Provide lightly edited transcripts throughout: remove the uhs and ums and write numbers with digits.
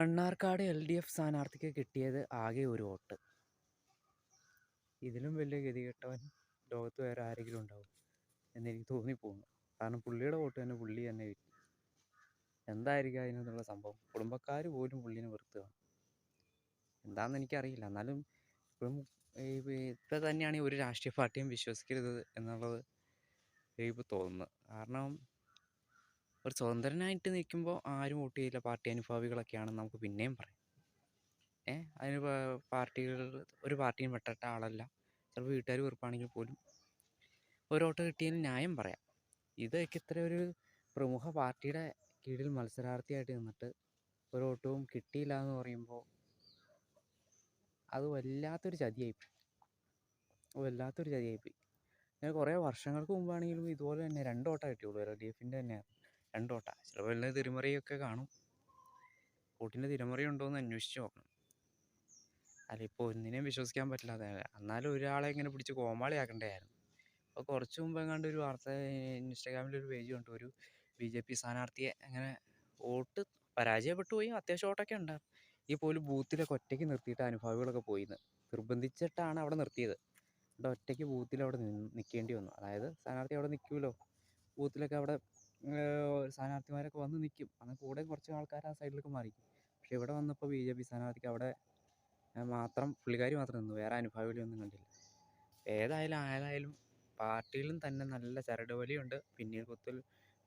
Mannarkkad LDF സ്ഥാനാർത്ഥിക്ക് കിട്ടിയത് ആകെ ഒരു വോട്ട്. ഇതിലും വലിയ ഗതികെട്ടവൻ ലോകത്ത് വേറെ ആരെങ്കിലും ഉണ്ടാവും എന്നെനിക്ക് തോന്നിപ്പോകുന്നു. കാരണം പുള്ളിയുടെ വോട്ട് തന്നെ പുള്ളി തന്നെ കിട്ടി. എന്തായിരിക്കും അതിനുള്ള സംഭവം? കുടുംബക്കാർ പോലും പുള്ളിനെ വെറുത്ത് കാണും. എന്താണെന്ന് എനിക്കറിയില്ല. എന്നാലും ഇപ്പം ഇപ്പം തന്നെയാണെങ്കിൽ ഒരു രാഷ്ട്രീയ പാർട്ടിയും വിശ്വസിക്കരുത് എന്നുള്ളത് ഇപ്പോൾ തോന്നുന്നത്. കാരണം ഒരു സ്വതന്ത്രനായിട്ട് നിൽക്കുമ്പോൾ ആരും വോട്ട് ചെയ്യില്ല, പാർട്ടി അനുഭാവികളൊക്കെയാണെന്ന് നമുക്ക് പിന്നെയും പറയാം. അതിന് പാർട്ടികൾ ഒരു പാർട്ടിയും പെട്ടിട്ട ആളല്ല. ചിലപ്പോൾ വീട്ടുകാർ വെറുപ്പാണെങ്കിൽ പോലും ഒരു വോട്ട് കിട്ടിയതിന് ന്യായം പറയാം. ഇതൊക്കെ ഇത്ര ഒരു പ്രമുഖ പാർട്ടിയുടെ കീഴിൽ മത്സരാർത്ഥിയായിട്ട് നിന്നിട്ട് ഒരു വോട്ടും കിട്ടിയില്ല എന്ന് പറയുമ്പോൾ അത് വല്ലാത്തൊരു ചതിയായിപ്പോയി. ഞാൻ കുറേ വർഷങ്ങൾക്ക് മുമ്പാണെങ്കിലും ഇതുപോലെ തന്നെ 2 വോട്ടാണ് കിട്ടിയുള്ളൂ. LDFൻ്റെ തന്നെയാണ് 2 വോട്ടാണ്. ചിലപ്പോൾ എല്ലാം തിരിമറിയൊക്കെ കാണും. വോട്ടിൻ്റെ തിരിമറി ഉണ്ടോ എന്ന് അന്വേഷിച്ച് നോക്കണം. അല്ല, ഇപ്പോൾ ഒന്നിനെയും വിശ്വസിക്കാൻ പറ്റില്ല. എന്നാലും ഒരാളെ ഇങ്ങനെ പിടിച്ച് കോമാളിയാക്കണ്ടായിരുന്നു. അപ്പോൾ കുറച്ച് മുമ്പ് എങ്ങാണ്ട് ഒരു വാർത്ത ഇൻസ്റ്റാഗ്രാമിലൊരു പേജ് കണ്ടു. ഒരു BJP സ്ഥാനാർത്ഥിയെ അങ്ങനെ വോട്ട് പരാജയപ്പെട്ടു പോയി. അത്യാവശ്യം വോട്ടൊക്കെ ഉണ്ടായിരുന്നു. ഈ പോലും ബൂത്തിലൊക്കെ ഒറ്റയ്ക്ക് നിർത്തിയിട്ട് അനുഭാവികളൊക്കെ പോയിന്ന് നിർബന്ധിച്ചിട്ടാണ് അവിടെ നിർത്തിയത്. അവിടെ ഒറ്റയ്ക്ക് ബൂത്തിൽ അവിടെ നിൽക്കേണ്ടി വന്നു. അതായത് സ്ഥാനാർത്ഥി അവിടെ നിൽക്കുമല്ലോ, ബൂത്തിലൊക്കെ അവിടെ സ്ഥാനാർത്ഥിമാരൊക്കെ വന്ന് നിൽക്കും. അങ്ങനെ കൂടെ കുറച്ച് ആൾക്കാർ ആ സൈഡിലൊക്കെ മാറിക്കും. പക്ഷെ ഇവിടെ വന്നപ്പോൾ BJP സ്ഥാനാർത്ഥിക്ക് അവിടെ പുള്ളിക്കാരി മാത്രം നിന്നു. വേറെ അനുഭാവികളൊന്നും കണ്ടില്ല. ഏതായാലും പാർട്ടിയിലും തന്നെ നല്ല ചരടുവലിയുണ്ട്,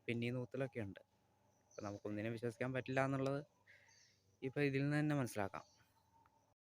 പിന്നീ നൂത്തലൊക്കെ ഉണ്ട്. അപ്പോൾ നമുക്കൊന്നിനെ വിശ്വസിക്കാൻ പറ്റില്ല എന്നുള്ളത് ഇപ്പോൾ ഇതിൽ നിന്ന് തന്നെ മനസ്സിലാക്കാം.